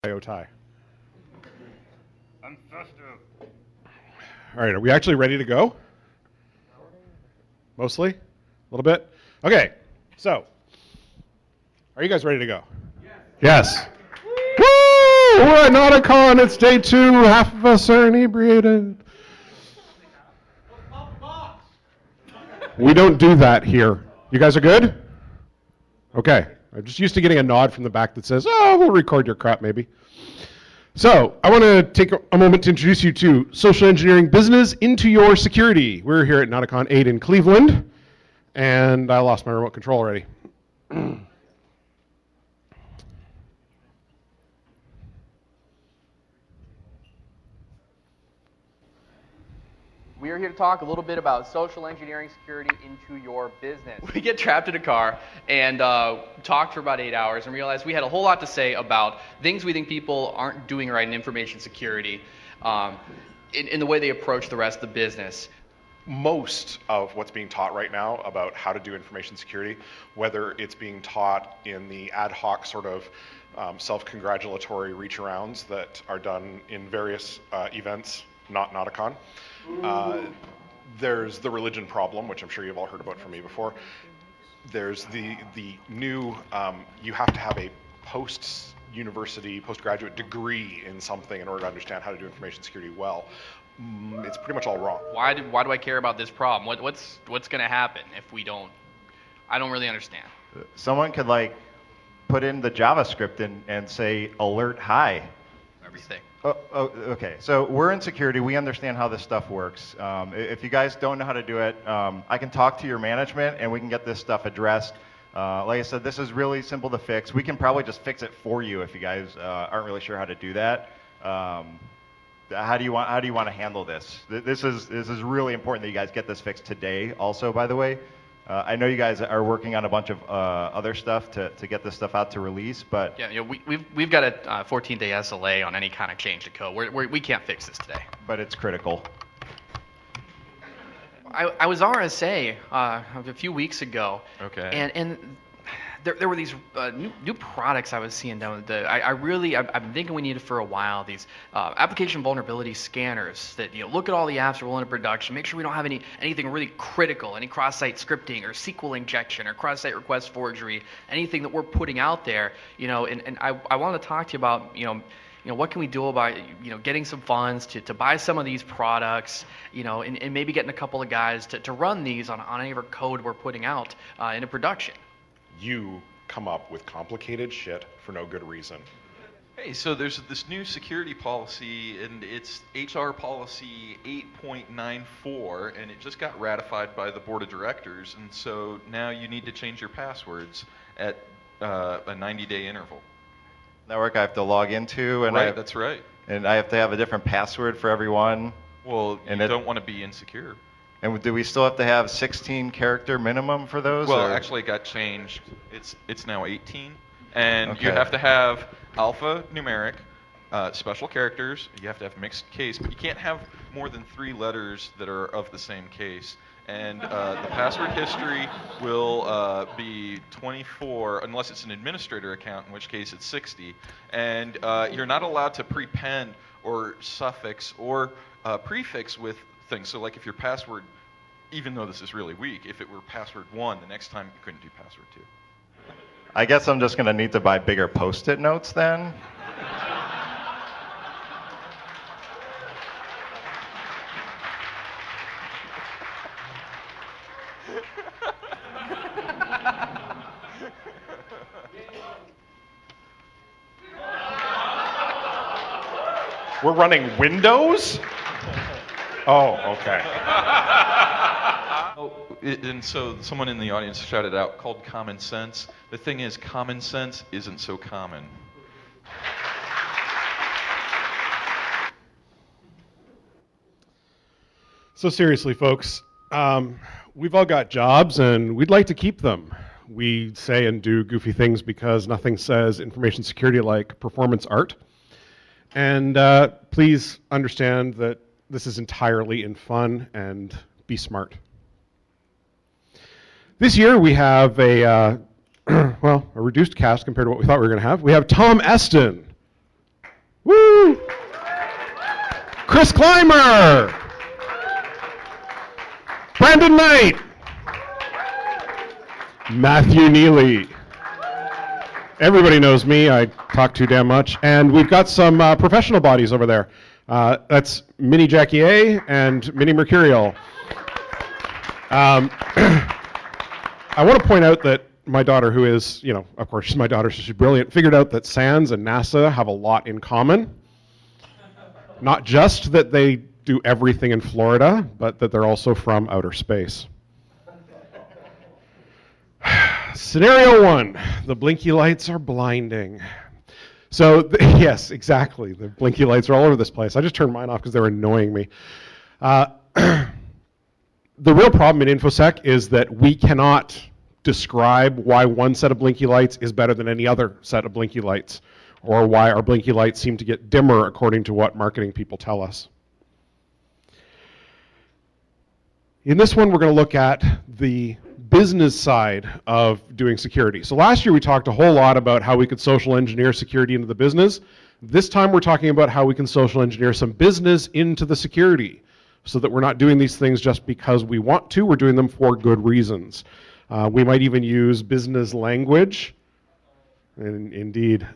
tie. I'm festive. All right, are we actually ready to go? Mostly? A little bit? Okay, so, are you guys ready to go? Yes. Woo! We're at NOTACON, it's day 2, half of us are inebriated. We don't do that here. You guys are good? Okay, I'm just used to getting a nod from the back that says, oh, we'll record your crap maybe. So, I want to take a moment to introduce you to Social Engineering Business into Your Security. We're here at NOTACON 8 in Cleveland, and I lost my remote control already. We are here to talk a little bit about social engineering security into your business. We get trapped in a car and talked for about 8 hours and realized we had a whole lot to say about things we think people aren't doing right in information security in the way they approach the rest of the business. Most of what's being taught right now about how to do information security, whether it's being taught in the ad hoc sort of self-congratulatory reach-arounds that are done in various events, not NOTACON. There's the religion problem, which I'm sure you've all heard about from me before. There's the new, you have to have a post-university, postgraduate degree in something in order to understand how to do information security well. It's pretty much all wrong. Why do I care about this problem? What's going to happen if we don't? I don't really understand. Someone could like put in the JavaScript and say alert hi. Everything. Oh, okay. So we're in security. We understand how this stuff works. If you guys don't know how to do it, I can talk to your management and we can get this stuff addressed. Like I said, this is really simple to fix. We can probably just fix it for you if you guys aren't really sure how to do that. How do you want to handle this? This is really important that you guys get this fixed today. Also, by the way, I know you guys are working on a bunch of other stuff to get this stuff out to release, but yeah, we've got a 14-day SLA on any kind of change to code. We can't fix this today. But it's critical. I was RSA a few weeks ago. Okay. And there were these new products I was seeing down the. I've been thinking we needed for a while these application vulnerability scanners that look at all the apps that roll into production, make sure we don't have anything really critical, any cross-site scripting or SQL injection or cross-site request forgery, anything that we're putting out there. And I want to talk to you about what can we do about getting some funds to buy some of these products, and maybe getting a couple of guys to run these on any of our code we're putting out into production. You come up with complicated shit for no good reason. Hey, so there's this new security policy, and it's HR policy 8.94, and it just got ratified by the board of directors, and so now you need to change your passwords at a 90-day interval. Network I have to log into, and Right, that's right. And I have to have a different password for everyone. Well, And you it- don't want to be insecure. And do we still have to have 16 character minimum for those? Well, or? actually, it got changed. It's now 18, and you Okay. have to have alphanumeric, special characters. You have to have mixed case, but you can't have more than 3 letters that are of the same case. And the password history will be 24, unless it's an administrator account, in which case it's 60. And you're not allowed to prepend or suffix or prefix with things. So like if your password, even though this is really weak, if it were password 1, the next time you couldn't do password 2. I guess I'm just going to need to buy bigger Post-it notes then. We're running Windows? Oh, okay. And so someone in the audience shouted out, called common sense. The thing is, common sense isn't so common. So seriously, folks, we've all got jobs and we'd like to keep them. We say and do goofy things because nothing says information security like performance art. And please understand that this is entirely in fun and be smart. This year we have a reduced cast compared to what we thought we were going to have. We have Tom Eston. Woo! Chris Clymer. Brandon Knight. Matthew Neely. Everybody knows me. I talk too damn much. And we've got some professional bodies over there. That's Minnie Jackie A and Minnie Mercurial. I want to point out that my daughter, who is, of course, she's my daughter, so she's brilliant, figured out that SANS and NASA have a lot in common. Not just that they do everything in Florida, but that they're also from outer space. Scenario 1, the blinky lights are blinding. So, yes, exactly. The blinky lights are all over this place. I just turned mine off because they were annoying me. The real problem in InfoSec is that we cannot describe why one set of blinky lights is better than any other set of blinky lights, or why our blinky lights seem to get dimmer according to what marketing people tell us. In this one, we're going to look at the business side of doing security. So last year we talked a whole lot about how we could social engineer security into the business. This time we're talking about how we can social engineer some business into the security so that we're not doing these things just because we want to, we're doing them for good reasons. We might even use business language. Indeed.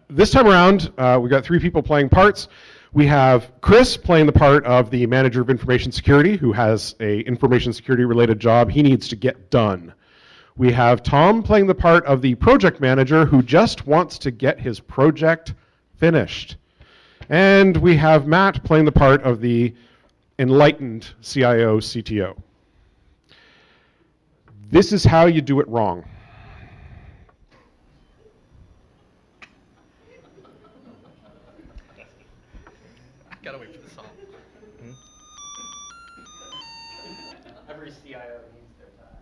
This time around, we've got 3 people playing parts. We have Chris playing the part of the manager of information security who has a information security related job he needs to get done. We have Tom playing the part of the project manager who just wants to get his project finished. And we have Matt playing the part of the enlightened CIO CTO. This is how you do it wrong. Gotta wait for the song. Every CIO needs their time.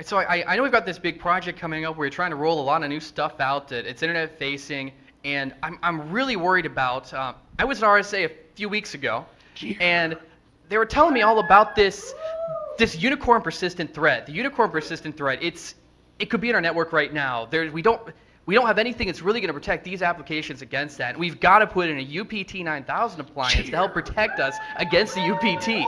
So I know we've got this big project coming up where we're trying to roll a lot of new stuff out that it's internet facing, and I'm really worried about, I was at RSA a few weeks ago, and they were telling me all about this unicorn persistent threat. The unicorn persistent threat, it could be in our network right now. We don't have anything that's really going to protect these applications against that. And we've got to put in a UPT 9000 appliance to help protect us against the UPT.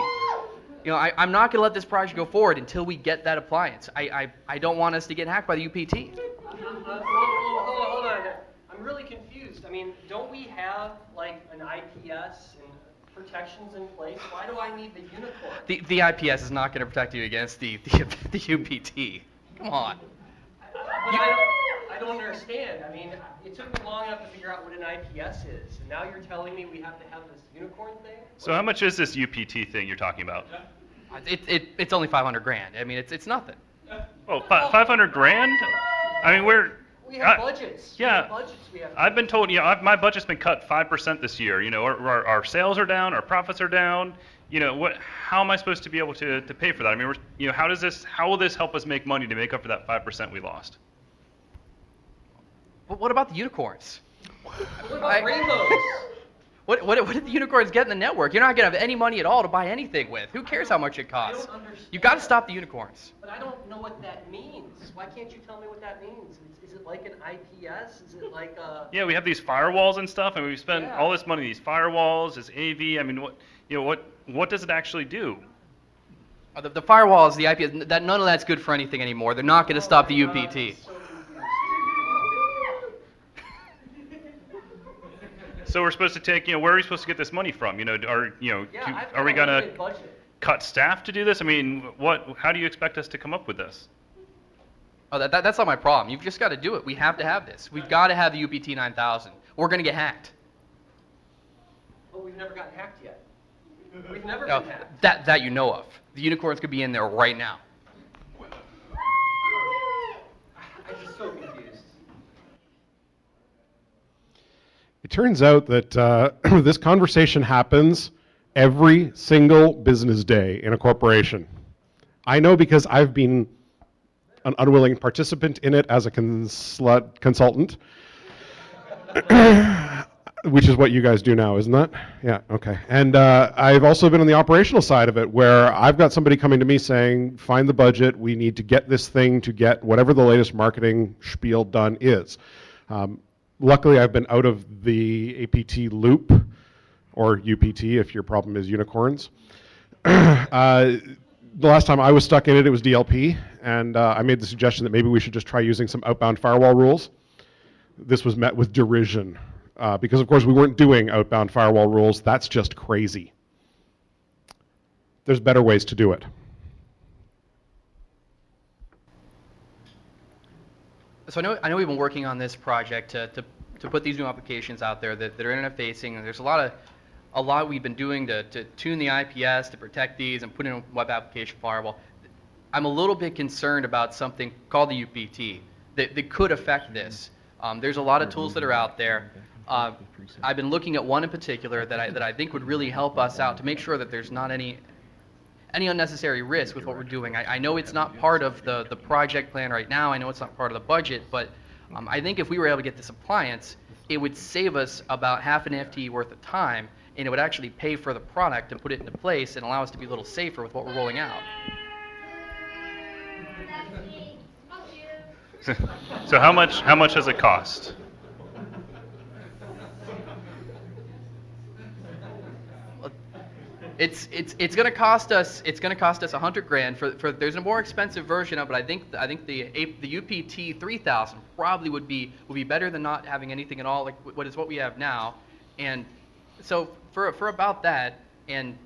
I'm not going to let this project go forward until we get that appliance. I don't want us to get hacked by the UPT. Hold on. I'm really confused. I mean, don't we have like an IPS and protections in place? Why do I need the unicorn? The IPS is not going to protect you against the UPT. Come on. I don't understand. I mean, it took me long enough to figure out what an IPS is, and now you're telling me we have to have this unicorn thing? So how much is this UPT thing you're talking about? It's only $500,000. I mean, it's nothing. Oh, 500 grand? I mean, we have budgets. Yeah, we have budgets we have I've been told, my budget's been cut 5% this year. Our sales are down, our profits are down. How am I supposed to be able to pay for that? I mean, how will this help us make money to make up for that 5% we lost? But what about the unicorns? What about rainbows? What did the unicorns get in the network? You're not going to have any money at all to buy anything with. Who cares how much it costs? I don't understand. You've got to stop the unicorns. But I don't know what that means. Why can't you tell me what that means? Is it like an IPS? Is it like a... Yeah, we have these firewalls and stuff, and we spend all this money on these firewalls, this AV. I mean, what does it actually do? The firewall is the IPS. None of that's good for anything anymore. They're not going to stop the UPT. So we're supposed to take, where are we supposed to get this money from? Are we gonna cut staff to do this? I mean, how do you expect us to come up with this? Oh, that's not my problem. You've just got to do it. We have to have this. We've got to have the UPT 9000. We're going to get hacked. But we've never gotten hacked yet. We've never been hacked. That you know of. The unicorns could be in there right now. I'm just so confused. It turns out that this conversation happens every single business day in a corporation. I know because I've been an unwilling participant in it as a consultant, which is what you guys do now, isn't that? Yeah, okay. And I've also been on the operational side of it, where I've got somebody coming to me saying, find the budget, we need to get this thing to get whatever the latest marketing spiel done is. luckily I've been out of the APT loop, or UPT if your problem is unicorns. The last time I was stuck in it, it was DLP, and I made the suggestion that maybe we should just try using some outbound firewall rules. This was met with derision, because of course we weren't doing outbound firewall rules. That's just crazy. There's better ways to do it. So I know we've been working on this project to put these new applications out there that are internet facing, and there's a lot we've been doing to tune the IPS to protect these and put in a web application firewall. I'm a little bit concerned about something called the UPT that could affect this. There's a lot of tools that are out there. I've been looking at one in particular that I think would really help us out to make sure that there's not any unnecessary risk with what we're doing. I know it's not part of the project plan right now. I know it's not part of the budget, but I think if we were able to get this appliance, it would save us about half an FTE worth of time, and it would actually pay for the product and put it into place and allow us to be a little safer with what we're rolling out. So how much does it cost? It's going to cost us $100,000 for there's a more expensive version of it. I think the UPT 3000 probably would be better than not having anything at all, like what we have now. And so for about that, and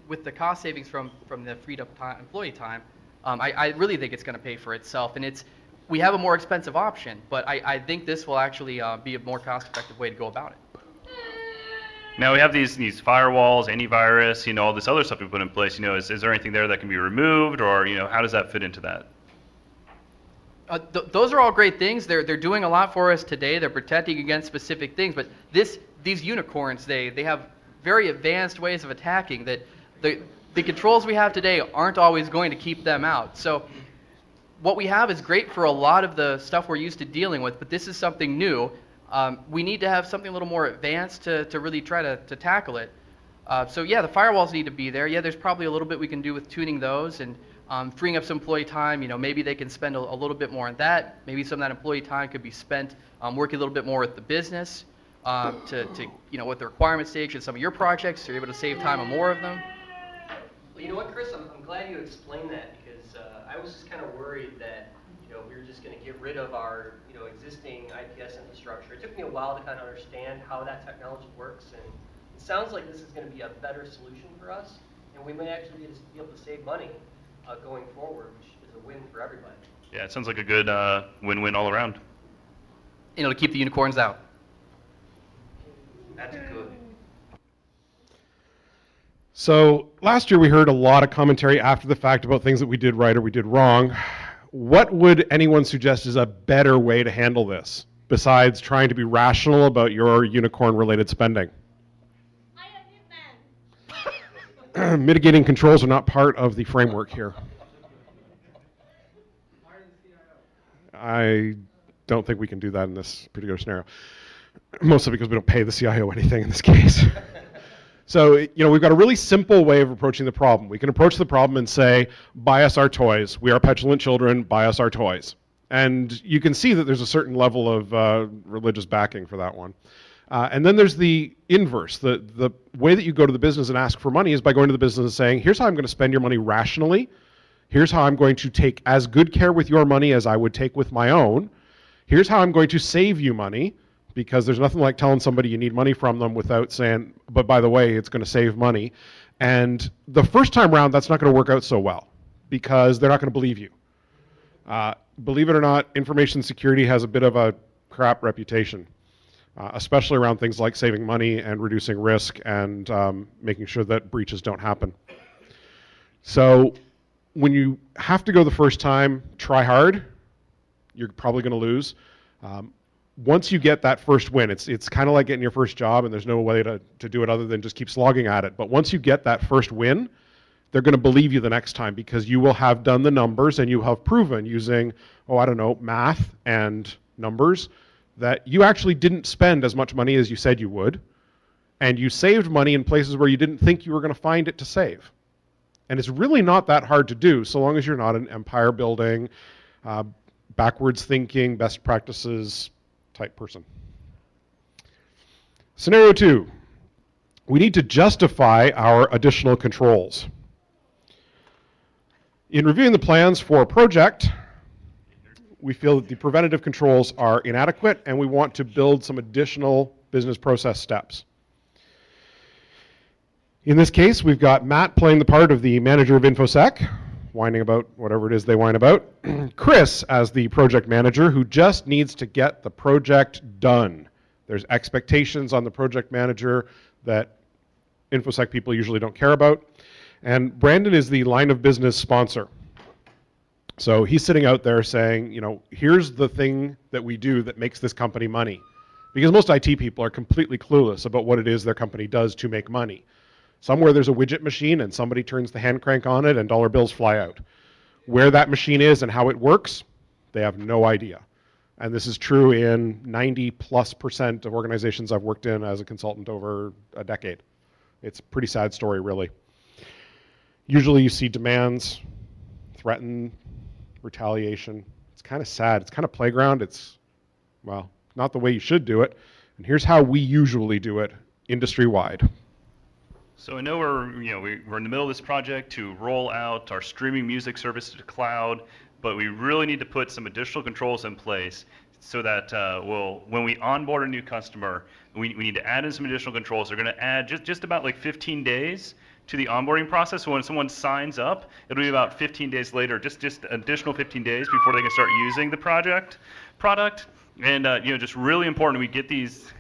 with the cost savings from the freed up employee time, I really think it's going to pay for itself. And we have a more expensive option, but I think this will actually be a more cost effective way to go about it. Now we have these firewalls, antivirus, all this other stuff we put in place. Is there anything there that can be removed, or how does that fit into that? Those are all great things. They're doing a lot for us today. They're protecting against specific things, but these unicorns, they have very advanced ways of attacking that the controls we have today aren't always going to keep them out. So what we have is great for a lot of the stuff we're used to dealing with, but this is something new. We need to have something a little more advanced to really try to tackle it. So yeah, the firewalls need to be there. Yeah, there's probably a little bit we can do with tuning those and freeing up some employee time. Maybe they can spend a little bit more on that. Maybe some of that employee time could be spent working a little bit more with the business to with the requirement stage in some of your projects, so you're able to save time on more of them. Well, you know what, Chris? I'm glad you explained that, because I was just kind of worried that we were just going to get rid of our existing IPS infrastructure. It took me a while to kind of understand how that technology works, and it sounds like this is going to be a better solution for us, and we may actually be able to save money going forward, which is a win for everybody. Yeah, it sounds like a good win-win all around. To keep the unicorns out. That's good. So last year we heard a lot of commentary after the fact about things that we did right or we did wrong. What would anyone suggest is a better way to handle this, besides trying to be rational about your unicorn-related spending? Mitigating controls are not part of the framework here. I don't think we can do that in this particular scenario, mostly because we don't pay the CIO anything in this case. So, we've got a really simple way of approaching the problem. We can approach the problem and say, buy us our toys. We are petulant children, buy us our toys. And you can see that there's a certain level of religious backing for that one. And then there's the inverse. The way that you go to the business and ask for money is by going to the business and saying, here's how I'm going to spend your money rationally. Here's how I'm going to take as good care with your money as I would take with my own. Here's how I'm going to save you money, because there's nothing like telling somebody you need money from them without saying, but by the way, it's going to save money. And the first time around, that's not going to work out so well, because they're not going to believe you. Believe it or not, information security has a bit of a crap reputation, especially around things like saving money and reducing risk and making sure that breaches don't happen. So when you have to go the first time, try hard. You're probably going to lose. Once you get that first win, it's kind of like getting your first job, and there's no way to do it other than just keep slogging at it. But once you get that first win, they're going to believe you the next time, because you will have done the numbers and you have proven using, math and numbers, that you actually didn't spend as much money as you said you would, and you saved money in places where you didn't think you were going to find it to save. And it's really not that hard to do, so long as you're not an empire building, backwards thinking, best practices type person. Scenario 2, we need to justify our additional controls. In reviewing the plans for a project, we feel that the preventative controls are inadequate and we want to build some additional business process steps. In this case, we've got Matt playing the part of the manager of InfoSec, whining about whatever it is they whine about. Chris as the project manager who just needs to get the project done. There's expectations on the project manager that InfoSec people usually don't care about. And Brandon is the line of business sponsor. So he's sitting out there saying, you know, here's the thing that we do that makes this company money. Because most IT people are completely clueless about what it is their company does to make money. Somewhere there's a widget machine and somebody turns the hand crank on it and dollar bills fly out. Where that machine is and how it works, they have no idea. And this is true in 90+% of organizations I've worked in as a consultant over a decade. It's a pretty sad story, really. Usually you see demands, threaten, retaliation. It's kind of sad. It's kind of playground. It's, well, not the way you should do it. And here's how we usually do it industry-wide. So I know we're in the middle of this project to roll out our streaming music service to the cloud, but we really need to put some additional controls in place so that when we onboard a new customer, we need to add in some additional controls. They're going to add just about like 15 days to the onboarding process. So when someone signs up, it'll be about 15 days later, just additional 15 days before they can start using the product. And just really important we get these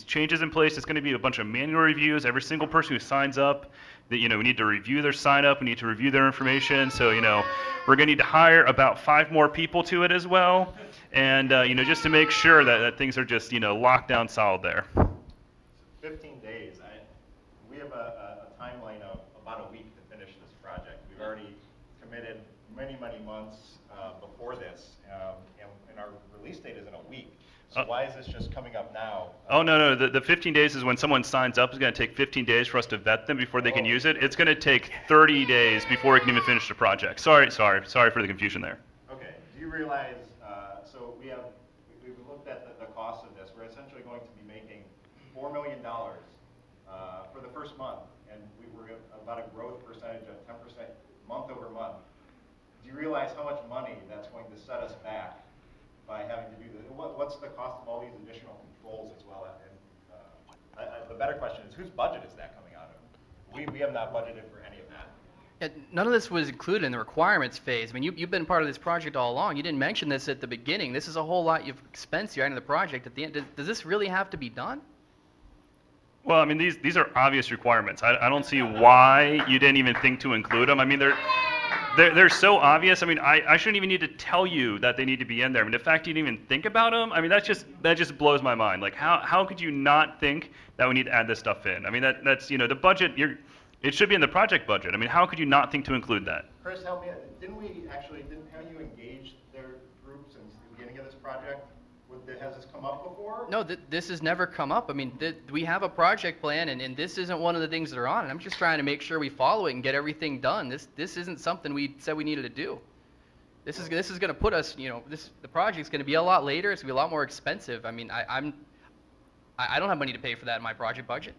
changes in place. It's going to be a bunch of manual reviews. Every single person who signs up, we need to review their sign up. We need to review their information. So we're going to need to hire about 5 more people to it as well. And just to make sure that things are just locked down solid there. 15 days. We have a timeline of about a week to finish this project. We've already committed many months before this, and our release date is in a week. So why is this just coming up now? Oh, no. The 15 days is when someone signs up. It's going to take 15 days for us to vet them before they can use it. It's going to take 30 days before we can even finish the project. Sorry for the confusion there. Okay. Do you realize, so we've looked at the cost of this. We're essentially going to be making $4 million for the first month, and we're about a growth percentage of 10% month over month. Do you realize how much money that's going to set us back by having to do this? What's the cost of all these additional controls as well? And the better question is, whose budget is that coming out of? We have not budgeted for any of that. Yeah, none of this was included in the requirements phase. I mean, you've been part of this project all along. You didn't mention this at the beginning. This is a whole lot of expense here into the project at the end. Does this really have to be done? Well, I mean, these are obvious requirements. I don't see why you didn't even think to include them. I mean, they're so obvious. I mean, I shouldn't even need to tell you that they need to be in there. I mean, the fact you didn't even think about them, I mean, that just blows my mind. Like, how could you not think that we need to add this stuff in? I mean, that's the budget. It should be in the project budget. I mean, how could you not think to include that? Chris, help me. Haven't you engaged their groups since the beginning of this project? Has this come up before? No, this has never come up. I mean, we have a project plan, and this isn't one of the things that are on it. I'm just trying to make sure we follow it and get everything done. This isn't something we said we needed to do. This is going to put us, the project's going to be a lot later. It's going to be a lot more expensive. I mean, I don't have money to pay for that in my project budget.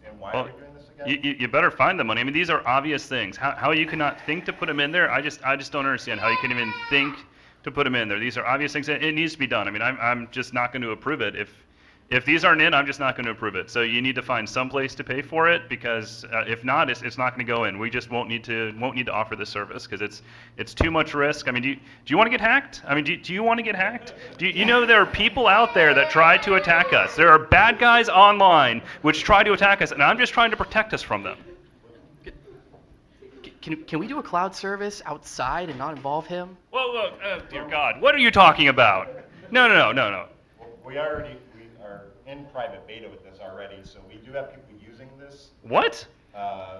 And why are we doing this again? You better find the money. I mean, these are obvious things. How you cannot think to put them in there, I just don't understand how you can even think to put them in there. These are obvious things. It needs to be done. I mean, I'm just not going to approve it. If these aren't in, I'm just not going to approve it. So you need to find some place to pay for it, because if not, it's not going to go in. We just won't need to offer this service because it's too much risk. I mean, do you want to get hacked? I mean, do you want to get hacked? You know there are people out there that try to attack us. There are bad guys online which try to attack us, and I'm just trying to protect us from them. Can we do a cloud service outside and not involve him? Whoa, dear God, what are you talking about? No. We are in private beta with this already, so we do have people using this. What?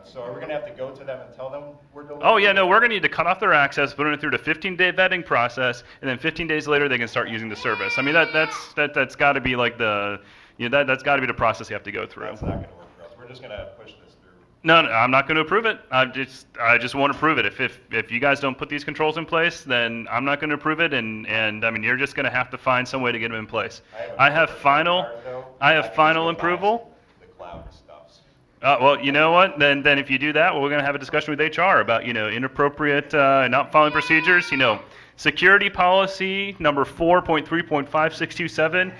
So are we going to have to go to them and tell them we're delivering? Oh yeah, no, we're going to need to cut off their access, put it through the 15-day vetting process, and then 15 days later they can start using the service. I mean, that's got to be like that's got to be the process you have to go through. That's not going to work for us. We're just going to push this through. No, no, I'm not going to approve it. I just won't approve it. If you guys don't put these controls in place, then I'm not going to approve it. And I mean, you're just going to have to find some way to get them in place. I have final approval. The cloud stuffs. Well, you know what? Then if you do that, well, we're going to have a discussion with HR about inappropriate, not following procedures. Security policy number 4.3.5627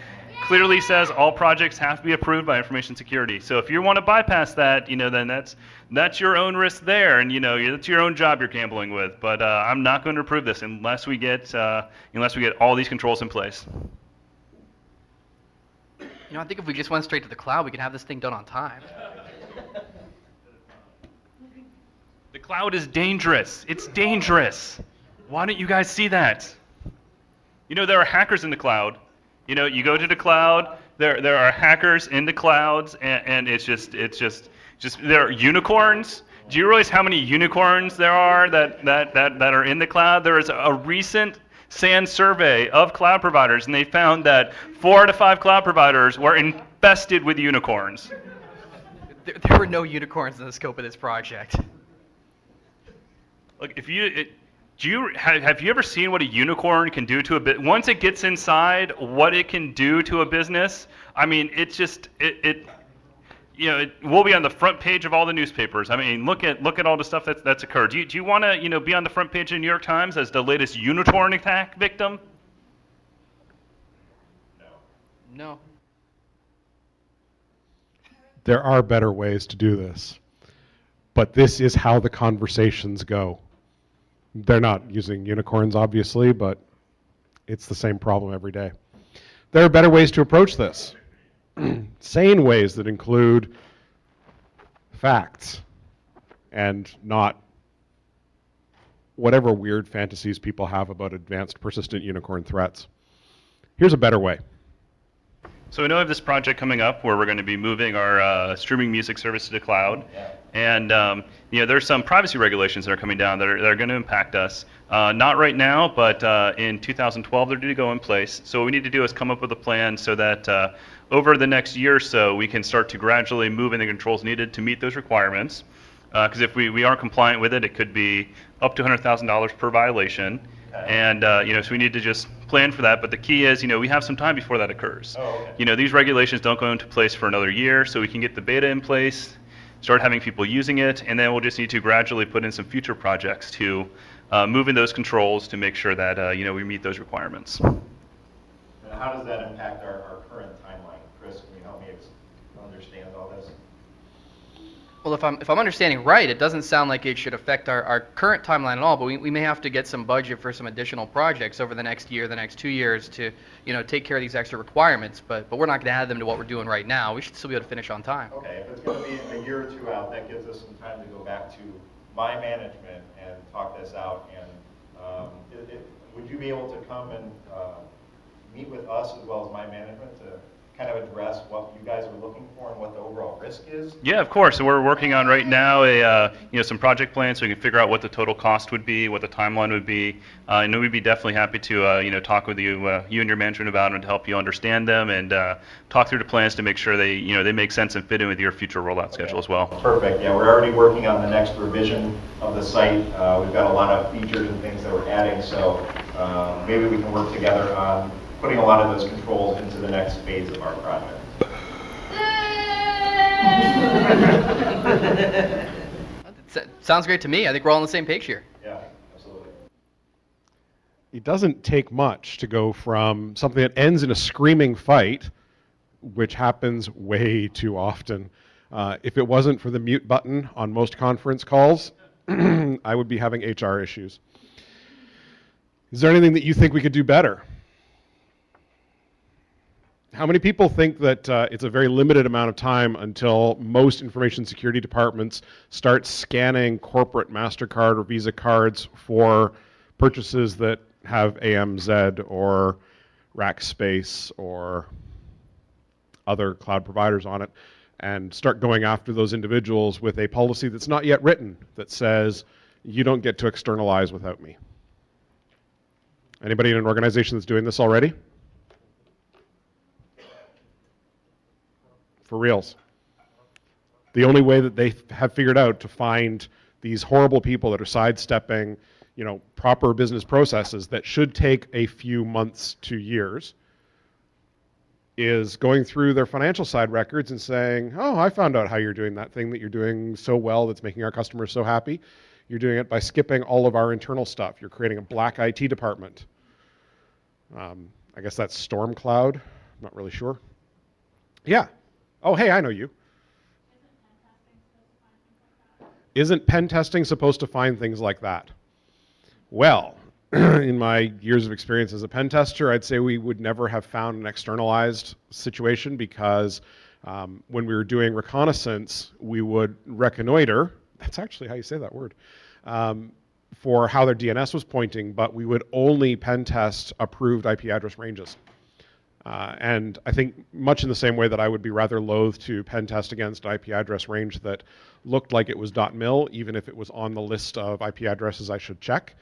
clearly says all projects have to be approved by information security. So if you want to bypass that, then that's your own risk there, and it's your own job you're gambling with. But I'm not going to approve this unless we get all these controls in place. I think if we just went straight to the cloud, we could have this thing done on time. The cloud is dangerous. It's dangerous. Why don't you guys see that? There are hackers in the cloud. You go to the cloud. There are hackers in the clouds, and it's just there are unicorns. Do you realize how many unicorns there are that are in the cloud? There is a recent SANS survey of cloud providers, and they found that 4 out of 5 cloud providers were infested with unicorns. There were no unicorns in the scope of this project. Look, have you ever seen what a unicorn can do to a bit? Once it gets inside, what it can do to a business? I mean, it's just it will be on the front page of all the newspapers. I mean, look at all the stuff that's occurred. Do you want to be on the front page of the New York Times as the latest unicorn attack victim? No. There are better ways to do this, but this is how the conversations go. They're not using unicorns, obviously, but it's the same problem every day. There are better ways to approach this. Sane ways that include facts and not whatever weird fantasies people have about advanced persistent unicorn threats. Here's a better way. So we know we have this project coming up where we're going to be moving our streaming music service to the cloud. Yeah. And there's some privacy regulations that are coming down that are going to impact us. Not right now, but in 2012 they're due to go in place. So what we need to do is come up with a plan so that over the next year or so we can start to gradually move in the controls needed to meet those requirements. Because if we aren't compliant with it, it could be up to $100,000 per violation. And so we need to just plan for that. But the key is, we have some time before that occurs. Oh, okay. These regulations don't go into place for another year, so we can get the beta in place, start having people using it, and then we'll just need to gradually put in some future projects to move in those controls to make sure that we meet those requirements. And how does that impact our current timeline? Chris, can you help me understand all this? Well, if I'm understanding right, it doesn't sound like it should affect our current timeline at all, but we may have to get some budget for some additional projects over the next year, the next 2 years to, take care of these extra requirements, but we're not going to add them to what we're doing right now. We should still be able to finish on time. Okay, if it's going to be a year or two out, that gives us some time to go back to my management and talk this out. And would you be able to come and meet with us as well as my management to kind of address what you guys are looking for and what the overall risk is? Yeah, of course. So we're working on right now some project plans so we can figure out what the total cost would be, what the timeline would be. And we'd be definitely happy to talk with you and your management about them to help you understand them and talk through the plans to make sure they they make sense and fit in with your future rollout schedule as well. Perfect. Yeah, we're already working on the next revision of the site. We've got a lot of features and things that we're adding, so maybe we can work together on putting a lot of those controls into the next phase of our project. Sounds great to me. I think we're all on the same page here. Yeah, absolutely. It doesn't take much to go from something that ends in a screaming fight, which happens way too often. If it wasn't for the mute button on most conference calls, I would be having HR issues. Is there anything that you think we could do better? How many people think that it's a very limited amount of time until most information security departments start scanning corporate MasterCard or Visa cards for purchases that have AMZ or Rackspace or other cloud providers on it, and start going after those individuals with a policy that's not yet written that says you don't get to externalize without me? Anybody in an organization that's doing this already? For reals. The only way that they have figured out to find these horrible people that are sidestepping, proper business processes that should take a few months to years is going through their financial side records and saying, oh, I found out how you're doing that thing that you're doing so well that's making our customers so happy. You're doing it by skipping all of our internal stuff. You're creating a black IT department. I guess that's Storm Cloud. I'm not really sure. Yeah. Oh, hey, I know you. Isn't pen testing supposed to find things like that? Well, in my years of experience as a pen tester, I'd say we would never have found an externalized situation because when we were doing reconnaissance, we would reconnoiter. That's actually how you say that word. For how their DNS was pointing, but we would only pen test approved IP address ranges. And I think much in the same way that I would be rather loath to pen test against an IP address range that looked like it was .mil, even if it was on the list of IP addresses I should check.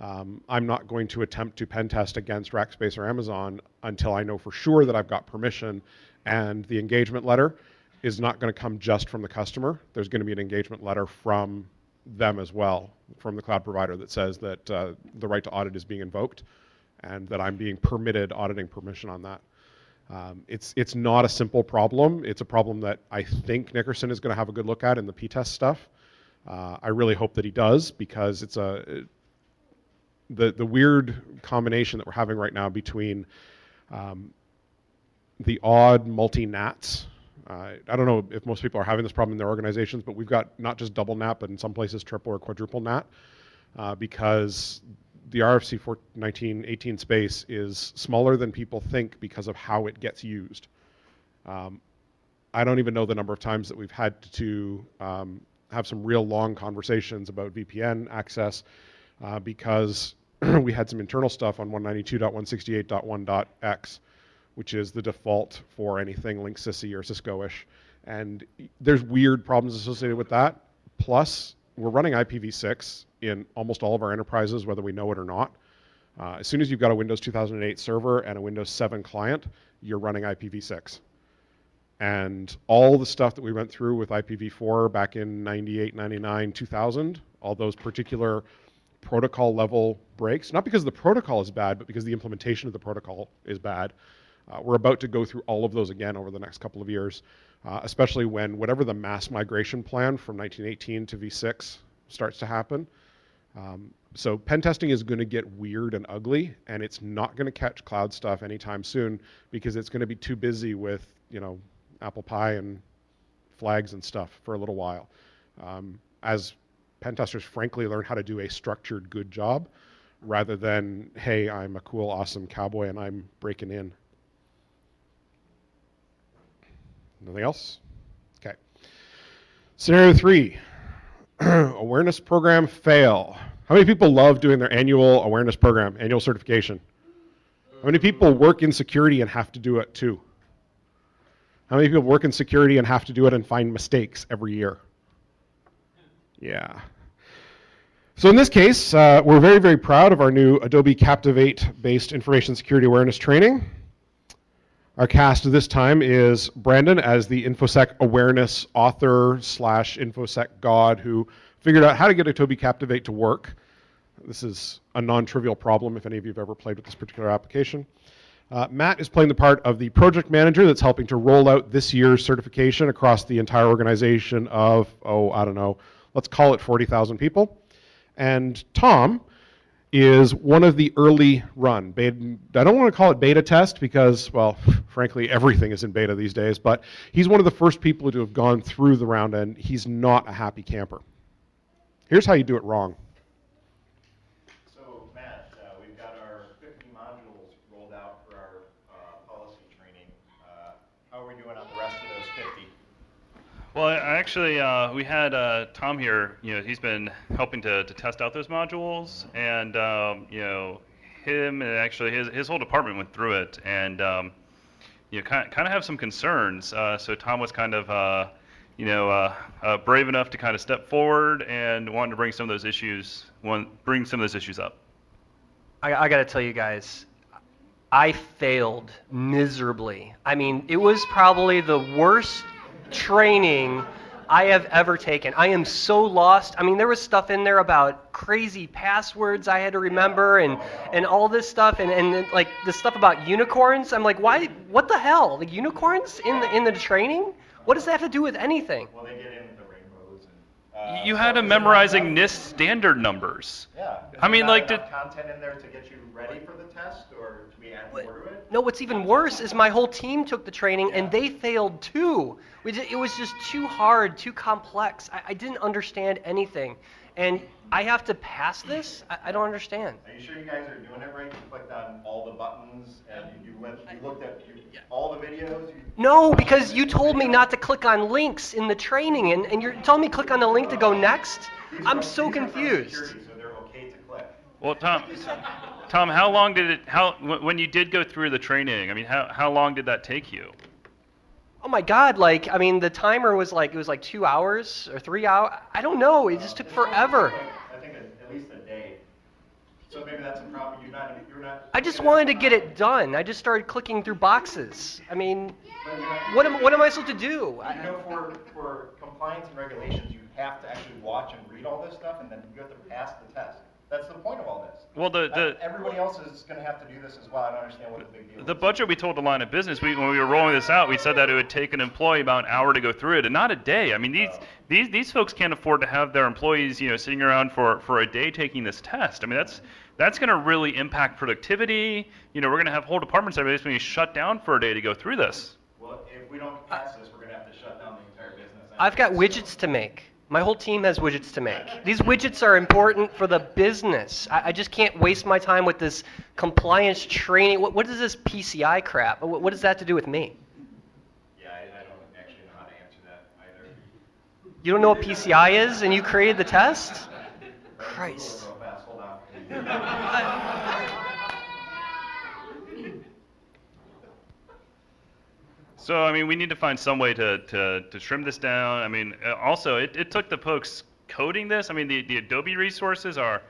I'm not going to attempt to pen test against Rackspace or Amazon until I know for sure that I've got permission, and the engagement letter is not going to come just from the customer. There's going to be an engagement letter from them as well, from the cloud provider, that says that the right to audit is being invoked and that I'm being permitted auditing permission on that. It's not a simple problem. It's a problem that I think Nickerson is going to have a good look at in the P-test stuff. I really hope that he does, because it's the weird combination that we're having right now between the odd multi-NATs. I don't know if most people are having this problem in their organizations, but we've got not just double NAT, but in some places triple or quadruple NAT, because the RFC 1918 space is smaller than people think because of how it gets used. I don't even know the number of times that we've had to have some real long conversations about VPN access because we had some internal stuff on 192.168.1.x, which is the default for anything Linksys or Cisco-ish. And there's weird problems associated with that. Plus, we're running IPv6 in almost all of our enterprises, whether we know it or not. As soon as you've got a Windows 2008 server and a Windows 7 client, you're running IPv6. And all the stuff that we went through with IPv4 back in 98, 99, 2000, all those particular protocol level breaks, not because the protocol is bad, but because the implementation of the protocol is bad. We're about to go through all of those again over the next couple of years, especially when whatever the mass migration plan from 1918 to v6 starts to happen. So pen testing is going to get weird and ugly, and it's not going to catch cloud stuff anytime soon because it's going to be too busy with, apple pie and flags and stuff for a little while. As pen testers frankly learn how to do a structured good job rather than, hey, I'm a cool, awesome cowboy and I'm breaking in. Nothing else? Okay. Scenario 3, awareness program fail. How many people love doing their annual awareness program, annual certification? How many people work in security and have to do it too? How many people work in security and have to do it and find mistakes every year? Yeah. So in this case, we're very, very proud of our new Adobe Captivate-based information security awareness training. Our cast this time is Brandon as the InfoSec awareness author / InfoSec god who figured out how to get Adobe Captivate to work. This is a non-trivial problem if any of you have ever played with this particular application. Matt is playing the part of the project manager that's helping to roll out this year's certification across the entire organization of, I don't know, let's call it 40,000 people. And Tom is one of the early run beta. I don't want to call it beta test because, well, frankly, everything is in beta these days, but he's one of the first people to have gone through the round, and he's not a happy camper. Here's how you do it wrong. So, Matt, we've got our 50 modules rolled out for our policy training. How are we doing on the rest of those 50? Well, actually, we had Tom here. He's been helping to test out those modules, and him and actually his whole department went through it, and kind of have some concerns. So Tom was kind of brave enough to kind of step forward and wanted to bring some of those issues up. I got to tell you guys, I failed miserably. I mean, it was probably the worst training I have ever taken. I am so lost. I mean, there was stuff in there about crazy passwords I had to remember and all this stuff and like the stuff about unicorns. I'm like, why? What the hell? Like unicorns in the training? What does that have to do with anything? Well, they get in with the rainbows and. You had him memorizing NIST standard numbers. Yeah. I mean, Is there like, not enough content in there to get you ready for the test, or should we add more to it? No, what's even worse is my whole team took the training and they failed too. It was just too hard, too complex. I didn't understand anything. And I have to pass this? I don't understand. Are you sure you guys are doing it right? You clicked on all the buttons and you looked at all the videos? No, because you told me not to click on links in the training and you're telling me click on the link to go next? I'm so confused. So they're okay to click. Well, Tom, how long did it? When you did go through the training? I mean, how long did that take you? Oh my God! Like, I mean, the timer was like 2 hours or 3 hours. I don't know. It just took forever. I think at least a day. So maybe that's a problem. You're not. I just wanted to get it done. I just started clicking through boxes. I mean, what am I supposed to do? You know, for compliance and regulations, you have to actually watch and read all this stuff, and then you have to pass the test. That's the point of all this. Well, everybody else is going to have to do this as well. I don't understand what the big deal is. The budget we told the line of business, when we were rolling this out, we said that it would take an employee about an hour to go through it, and not a day. I mean, these folks can't afford to have their employees, sitting around for a day taking this test. I mean, that's going to really impact productivity. We're going to have whole departments that are basically shut down for a day to go through this. Well, if we don't pass this, we're going to have to shut down the entire business. I've got widgets to make. My whole team has widgets to make. These widgets are important for the business. I just can't waste my time with this compliance training. What is this PCI crap? What does that have to do with me? Yeah, I don't actually know how to answer that either. You don't know what PCI is and you created the test? Christ. Real fast, hold on. So, I mean, we need to find some way to trim this down. I mean, also, it took the folks coding this. I mean, the Adobe resources are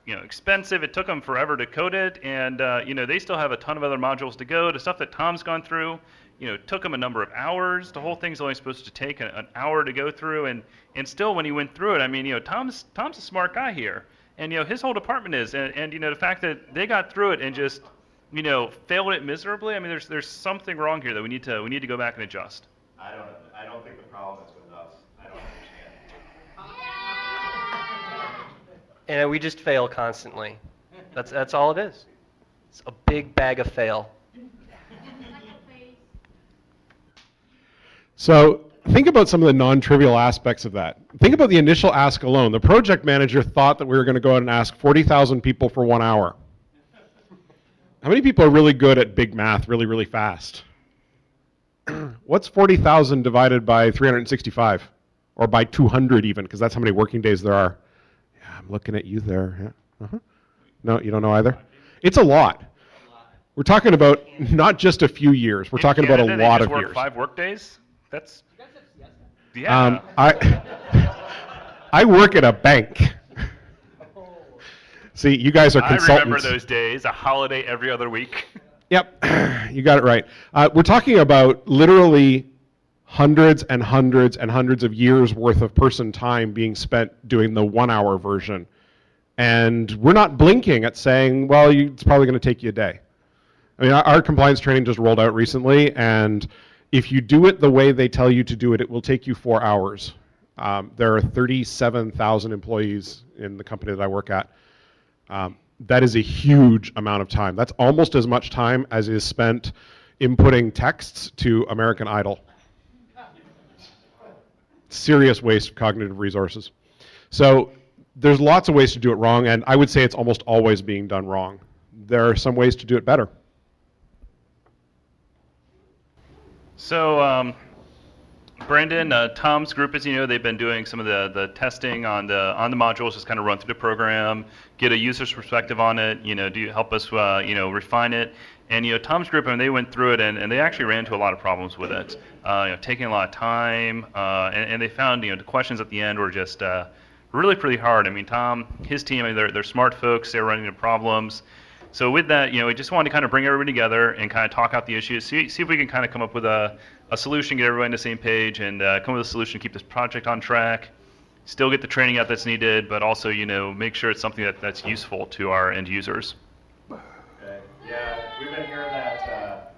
expensive. It took them forever to code it, and they still have a ton of other modules to go. The stuff that Tom's gone through, took him a number of hours. The whole thing's only supposed to take an hour to go through, and still, when he went through it, I mean, Tom's a smart guy here, and his whole department is, and the fact that they got through it and just failed it miserably. I mean, there's something wrong here that we need to go back and adjust. I don't think the problem is with us. I don't understand. And we just fail constantly. That's all it is. It's a big bag of fail. So think about some of the non-trivial aspects of that. Think about the initial ask alone. The project manager thought that we were going to go out and ask 40,000 people for 1 hour. How many people are really good at big math really, really fast? What's 40,000 divided by 365? Or by 200 even, because that's how many working days there are. Yeah, I'm looking at you there. Yeah. No, you don't know either? It's a lot. We're talking about not just a few years. We're talking about a lot of years. 5 work days? That's... Yeah. I work at a bank. See, you guys are consultants. I remember those days, a holiday every other week. Yep, you got it right. We're talking about literally hundreds and hundreds and hundreds of years worth of person time being spent doing the 1 hour version. And we're not blinking at saying, well, it's probably going to take you a day. I mean, our compliance training just rolled out recently, and if you do it the way they tell you to do it, it will take you 4 hours. There are 37,000 employees in the company that I work at. That is a huge amount of time. That's almost as much time as is spent inputting texts to American Idol. Serious waste of cognitive resources. So there's lots of ways to do it wrong, and I would say it's almost always being done wrong. There are some ways to do it better. So, Brandon, Tom's group, as you know, they've been doing some of the testing on the modules, just kind of run through the program, get a user's perspective on it, help us, refine it. And, Tom's group, I mean, they went through it and they actually ran into a lot of problems with it, taking a lot of time, and they found, the questions at the end were just really pretty hard. I mean, Tom, his team, I mean, they're smart folks, they're running into problems. So with that, we just wanted to kind of bring everybody together and kind of talk out the issues, see if we can kind of come up with a solution, get everybody on the same page, and come up with a solution to keep this project on track, still get the training out that's needed, but also, make sure it's something that's useful to our end users. Okay. Yeah, we've been hearing that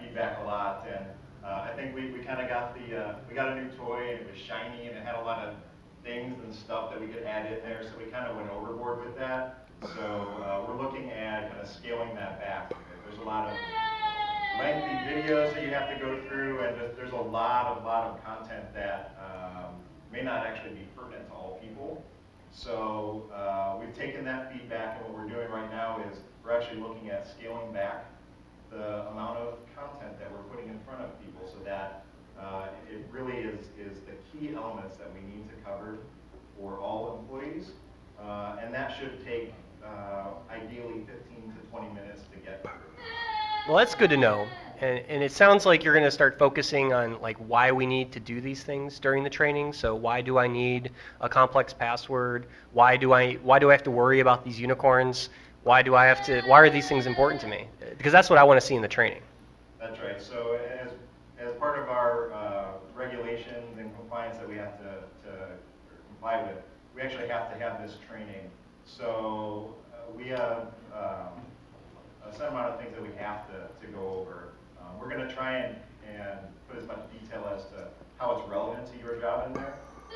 feedback a lot, and I think we kind of got we got a new toy, and it was shiny, and it had a lot of things and stuff that we could add in there, so we kind of went overboard with that. So we're looking at kind of scaling that back. There's a lot of lengthy videos that you have to go through, and there's a lot of content that may not actually be pertinent to all people. So we've taken that feedback, and what we're doing right now is we're actually looking at scaling back the amount of content that we're putting in front of people, so that it really is the key elements that we need to cover for all employees, and that should take ideally 15 to 20 minutes to get through. Well, that's good to know. And it sounds like you're going to start focusing on like why we need to do these things during the training. So why do I need a complex password? Why do I have to worry about these unicorns? Why are these things important to me? Because that's what I want to see in the training. That's right. So as part of our regulations and compliance that we have to comply with, we actually have to have this training. So we have a set amount of things that we have to go over. We're going to try and put as much detail as to how it's relevant to your job in there.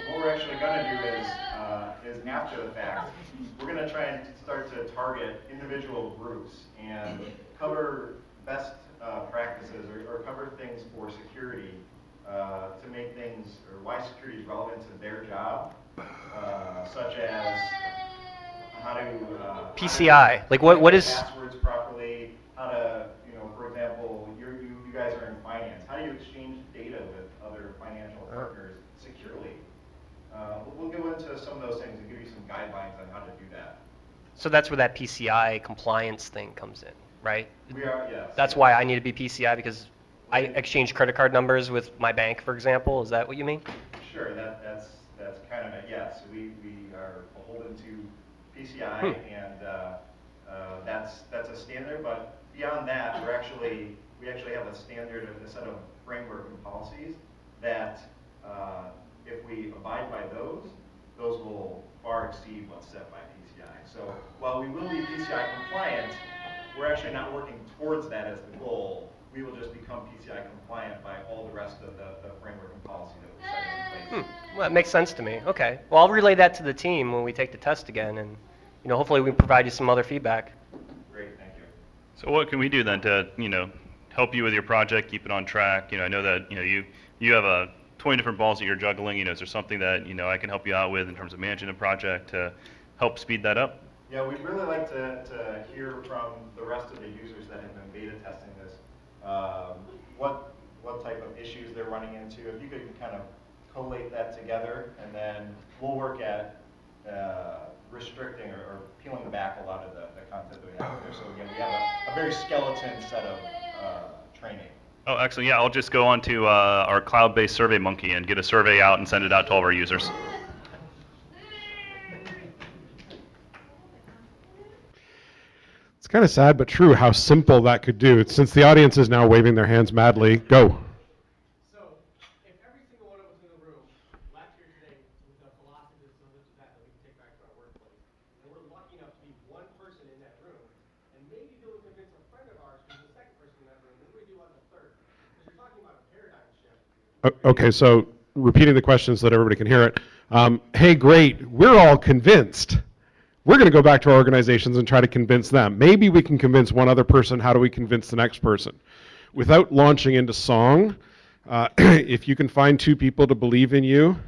What we're actually going to do is after the fact, we're going to try and start to target individual groups and cover best practices or cover things for security to make things, or why security is relevant to their job, such as how to PCI, like what is passwords properly, how to, for example, you guys are in finance. How do you exchange data with other financial partners securely? We'll go into some of those things and give you some guidelines on how to do that. So that's where that PCI compliance thing comes in, right? We are, yes. That's why I need to be PCI, because I exchange credit card numbers with my bank, for example. Is that what you mean? Sure, that's kind of it. Yes, we are beholden to PCI, and that's a standard. But beyond that, we actually have a standard, a set of framework and policies that if we abide by those will far exceed what's set by PCI. So while we will be PCI compliant, we're actually not working towards that as the goal. We will just become PCI compliant by all the rest of the framework and policy that we're setting in place. Well, that makes sense to me. Okay. Well, I'll relay that to the team when we take the test again, and hopefully we can provide you some other feedback. Great, thank you. So what can we do then to, help you with your project, keep it on track? I know that, you have 20 different balls that you're juggling. Is there something that, I can help you out with in terms of managing a project to help speed that up? Yeah, we'd really like to hear from the rest of the users that have been beta testing this, what type of issues they're running into. If you could kind of collate that together, and then we'll work at restricting or peeling back a lot of the content that we have there. So again, we have a very skeleton set of training. Oh, actually, yeah, I'll just go on to our cloud-based Survey Monkey and get a survey out and send it out to all of our users. It's kind of sad but true how simple that could do. Since the audience is now waving their hands madly, go. So, if every single one of us in the room left here today with the philosophy of that we can take back to our workplace, and we're lucky enough to be one person in that room, and maybe be able to convince a friend of ours who's the second person in that room, what do we do on the third? Because you're talking about a paradigm shift. Okay, so repeating the question so that everybody can hear it. Hey, great, we're all convinced. We're going to go back to our organizations and try to convince them. Maybe we can convince one other person. How do we convince the next person? Without launching into song, if you can find two people to believe in you,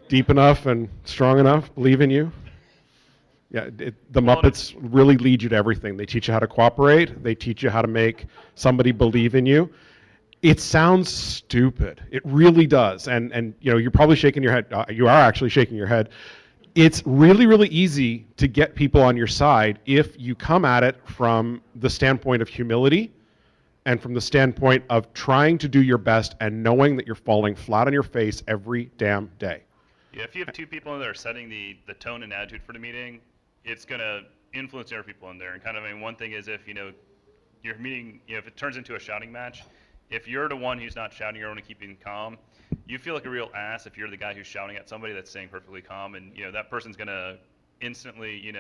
deep enough and strong enough, believe in you. Yeah, the Muppets really lead you to everything. They teach you how to cooperate. They teach you how to make somebody believe in you. It sounds stupid. It really does. And you're probably shaking your head. You are actually shaking your head. It's really, really easy to get people on your side if you come at it from the standpoint of humility and from the standpoint of trying to do your best and knowing that you're falling flat on your face every damn day. Yeah, if you have two people that are setting the tone and attitude for the meeting, it's going to influence other people in there. And kind of, I mean, one thing is if, you're meeting, if it turns into a shouting match, if you're the one who's not shouting, you're only keeping calm, you feel like a real ass if you're the guy who's shouting at somebody that's staying perfectly calm. And, that person's going to instantly,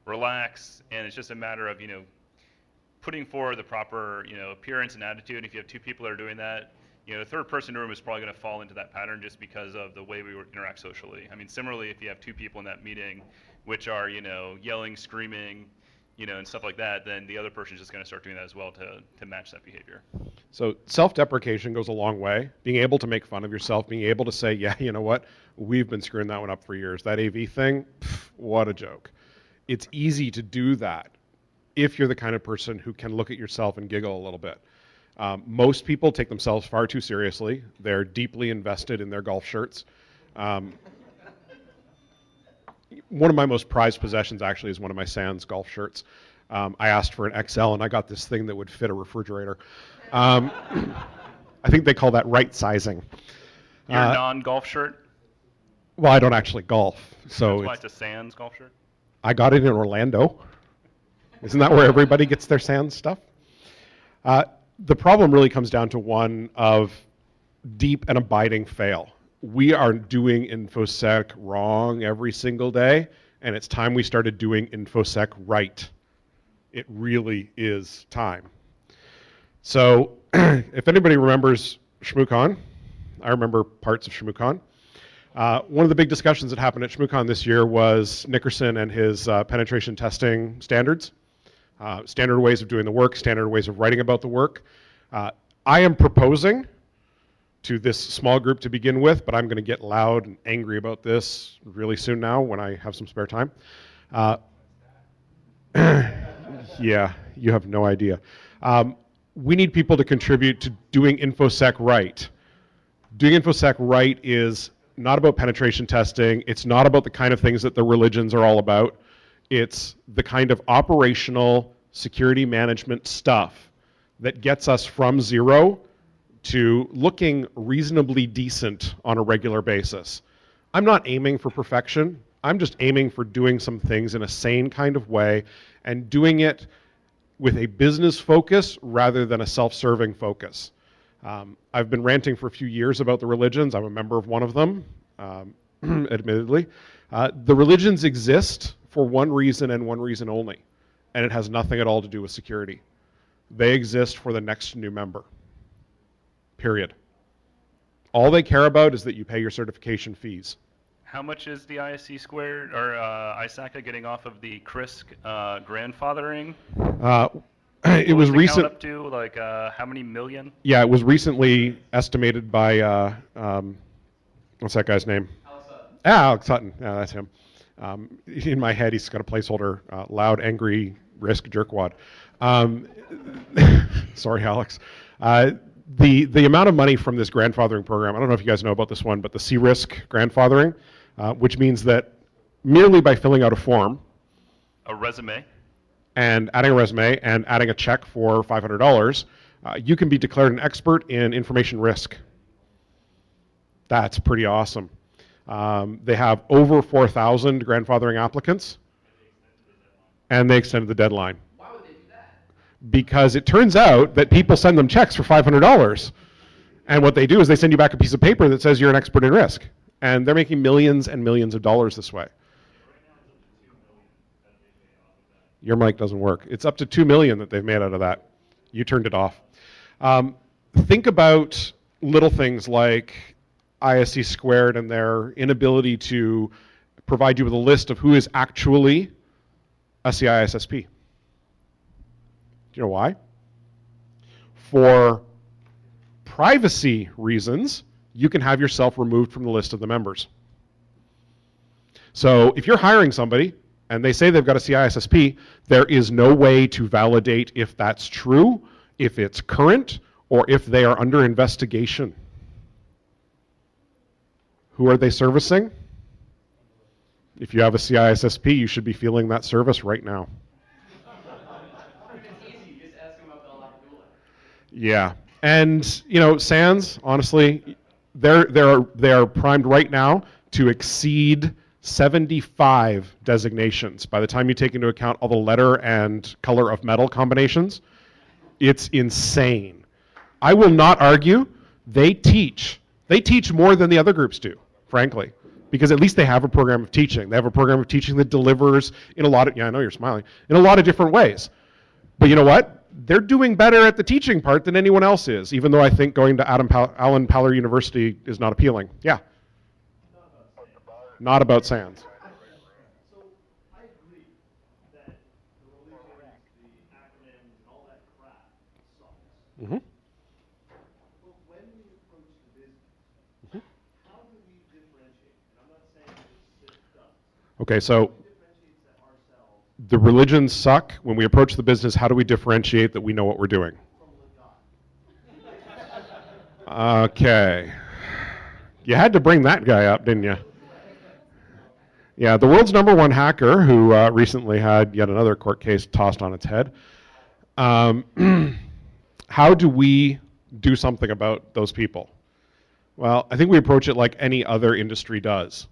relax. And it's just a matter of, putting forward the proper, appearance and attitude. And if you have two people that are doing that, the third person in the room is probably going to fall into that pattern just because of the way we interact socially. I mean, similarly, if you have two people in that meeting which are, yelling, screaming, and stuff like that, then the other person is just going to start doing that as well to match that behavior. So self-deprecation goes a long way. Being able to make fun of yourself, being able to say, yeah, you know what, we've been screwing that one up for years. That AV thing, what a joke. It's easy to do that if you're the kind of person who can look at yourself and giggle a little bit. Most people take themselves far too seriously. They're deeply invested in their golf shirts. One of my most prized possessions actually is one of my Sands golf shirts. I asked for an XL and I got this thing that would fit a refrigerator. I think they call that right sizing. Your non-golf shirt? Well, I don't actually golf, so That's why it's a Sands golf shirt? I got it in Orlando. Isn't that where everybody gets their Sands stuff? The problem really comes down to one of deep and abiding fail. We are doing InfoSec wrong every single day, and it's time we started doing InfoSec right. It really is time. So if anybody remembers ShmooCon, I remember parts of ShmooCon. One of the big discussions that happened at ShmooCon this year was Nickerson and his penetration testing standards. Standard ways of doing the work, standard ways of writing about the work. I am proposing to this small group to begin with, but I'm going to get loud and angry about this really soon now when I have some spare time. Yeah, you have no idea. We need people to contribute to doing InfoSec right. Doing InfoSec right is not about penetration testing. It's not about the kind of things that the religions are all about. It's the kind of operational security management stuff that gets us from zero to looking reasonably decent on a regular basis. I'm not aiming for perfection. I'm just aiming for doing some things in a sane kind of way and doing it with a business focus rather than a self-serving focus. I've been ranting for a few years about the religions. I'm a member of one of them, admittedly. The religions exist for one reason and one reason only, and it has nothing at all to do with security. They exist for the next new member. Period. All they care about is that you pay your certification fees. How much is the ISC squared or ISACA getting off of the CRISC grandfathering? It was recent. Up to like how many million? Yeah, it was recently estimated by what's that guy's name? Alex Sutton. Alex Sutton. Yeah, that's him. In my head, he's got a placeholder: loud, angry, risk, jerkwad. Sorry, Alex. The amount of money from this grandfathering program, I don't know if you guys know about this one, but the C-risk grandfathering, which means that merely by filling out a form, a resume, and adding a resume and adding a check for $500, you can be declared an expert in information risk. That's pretty awesome. They have over 4,000 grandfathering applicants, and they extended the deadline. Because it turns out that people send them checks for $500, and what they do is they send you back a piece of paper that says you're an expert in risk, and they're making millions and millions of dollars this way. Your mic doesn't work. It's up to $2 million that they've made out of that. You turned it off. Think about little things like ISC squared and their inability to provide you with a list of who is actually a CISSP. Do you know why? For privacy reasons, you can have yourself removed from the list of the members. So if you're hiring somebody and they say they've got a CISSP, there is no way to validate if that's true, if it's current, or if they are under investigation. Who are they servicing? If you have a CISSP, you should be feeling that service right now. Yeah, and SANS, honestly, they are primed right now to exceed 75 designations. By the time you take into account all the letter and color of metal combinations, it's insane. I will not argue. They teach more than the other groups do, frankly, because at least they have a program of teaching. They have a program of teaching that delivers in a lot of, yeah, I know you're smiling, in a lot of different ways. But you know what? They're doing better at the teaching part than anyone else is, even though I think going to Alan Paller University is not appealing. Yeah. Not about SANS. So I agree that the religions, the acronyms, and all that crap sucks. Mm-hmm. But when we approach the business, how do we differentiate? And I'm not saying that it's does. Okay, so Differentiates that ourselves the religions suck. When we approach the business, how do we differentiate that we know what we're doing? from the God. Okay. You had to bring that guy up, didn't you? Yeah, the world's #1 hacker, who recently had yet another court case tossed on its head. How do we do something about those people? Well, I think we approach it like any other industry does.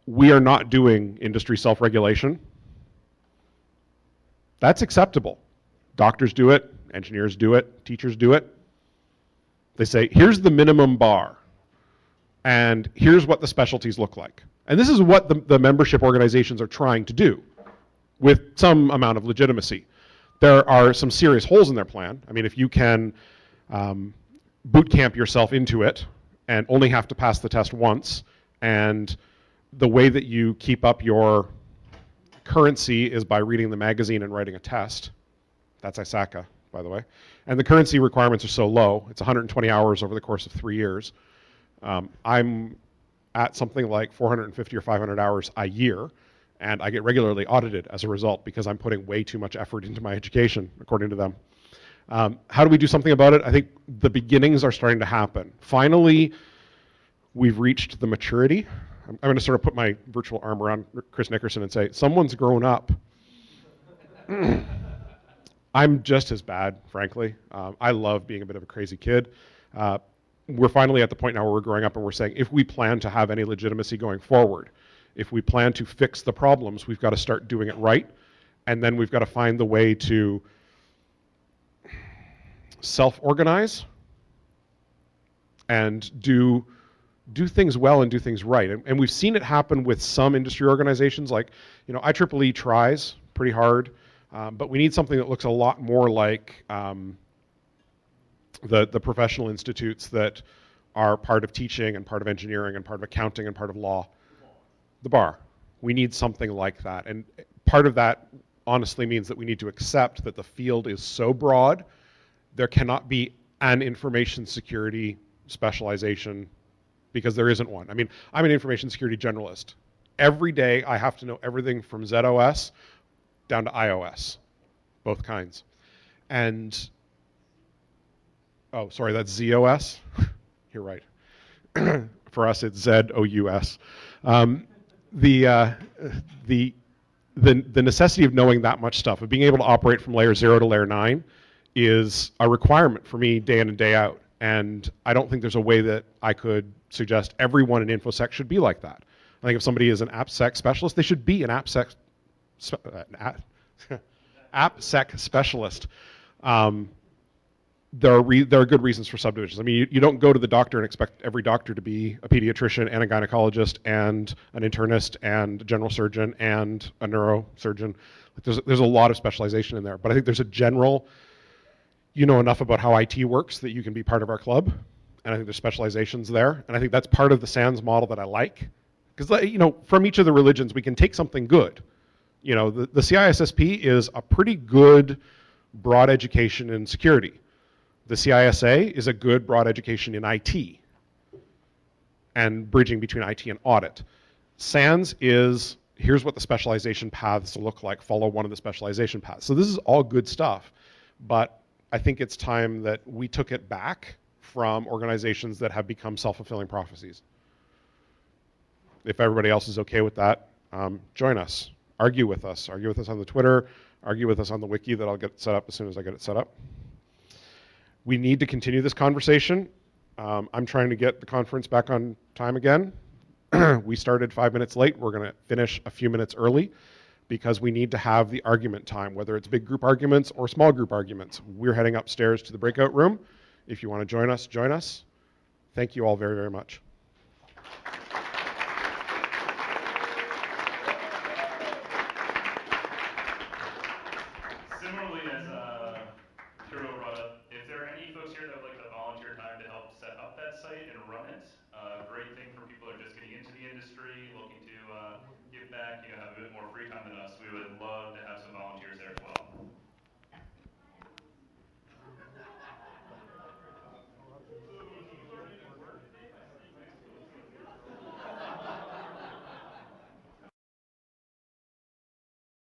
We are not doing industry self-regulation. That's acceptable. Doctors do it, engineers do it, teachers do it. They say, here's the minimum bar, and here's what the specialties look like. And this is what the membership organizations are trying to do with some amount of legitimacy. There are some serious holes in their plan. I mean, if you can boot camp yourself into it and only have to pass the test once, and the way that you keep up your currency is by reading the magazine and writing a test. That's ISACA, by the way. And the currency requirements are so low, it's 120 hours over the course of 3 years. I'm at something like 450 or 500 hours a year, and I get regularly audited as a result because I'm putting way too much effort into my education, according to them. How do we do something about it? I think the beginnings are starting to happen. Finally, we've reached the maturity. I'm going to sort of put my virtual arm around Chris Nickerson and say, someone's grown up. I'm just as bad, frankly. I love being a bit of a crazy kid. We're finally at the point now where we're growing up and we're saying, if we plan to have any legitimacy going forward, if we plan to fix the problems, we've got to start doing it right. And then we've got to find the way to self-organize and do things well and do things right. And we've seen it happen with some industry organizations, like, you know, IEEE tries pretty hard, but we need something that looks a lot more like the professional institutes that are part of teaching and part of engineering and part of accounting and part of law. The bar. We need something like that. And part of that honestly means that we need to accept that the field is so broad, there cannot be an information security specialization because there isn't one. I mean, I'm an information security generalist. Every day I have to know everything from ZOS down to iOS, both kinds. And oh, sorry, that's ZOS. You're right. For us, it's ZOUS. The necessity of knowing that much stuff, of being able to operate from layer 0 to layer 9, is a requirement for me day in and day out. And I don't think there's a way that I could suggest everyone in InfoSec should be like that. I think if somebody is an AppSec specialist, they should be an AppSec specialist. There are good reasons for subdivisions. I mean, you don't go to the doctor and expect every doctor to be a pediatrician and a gynecologist and an internist and a general surgeon and a neurosurgeon. There's a lot of specialization in there. But I think there's a general, you know enough about how IT works that you can be part of our club. And I think there's specializations there. And I think that's part of the SANS model that I like. Because, you know, from each of the religions, we can take something good. You know, the CISSP is a pretty good broad education in security. The CISA is a good broad education in IT and bridging between IT and audit. SANS is, here's what the specialization paths look like, follow one of the specialization paths. So this is all good stuff, but I think it's time that we took it back from organizations that have become self-fulfilling prophecies. If everybody else is okay with that, join us, argue with us on the Twitter, argue with us on the wiki that I'll get set up as soon as I get it set up. We need to continue this conversation. I'm trying to get the conference back on time again. We started 5 minutes late. We're going to finish a few minutes early because we need to have the argument time, whether it's big group arguments or small group arguments. We're heading upstairs to the breakout room. If you want to join us, join us. Thank you all very, very much. Similarly, as Kirill brought up, if there are any folks here that would like to volunteer time to help set up that site and run it, great thing for people who are just getting into the industry, looking to give back, have a bit more free time than us. We would love to have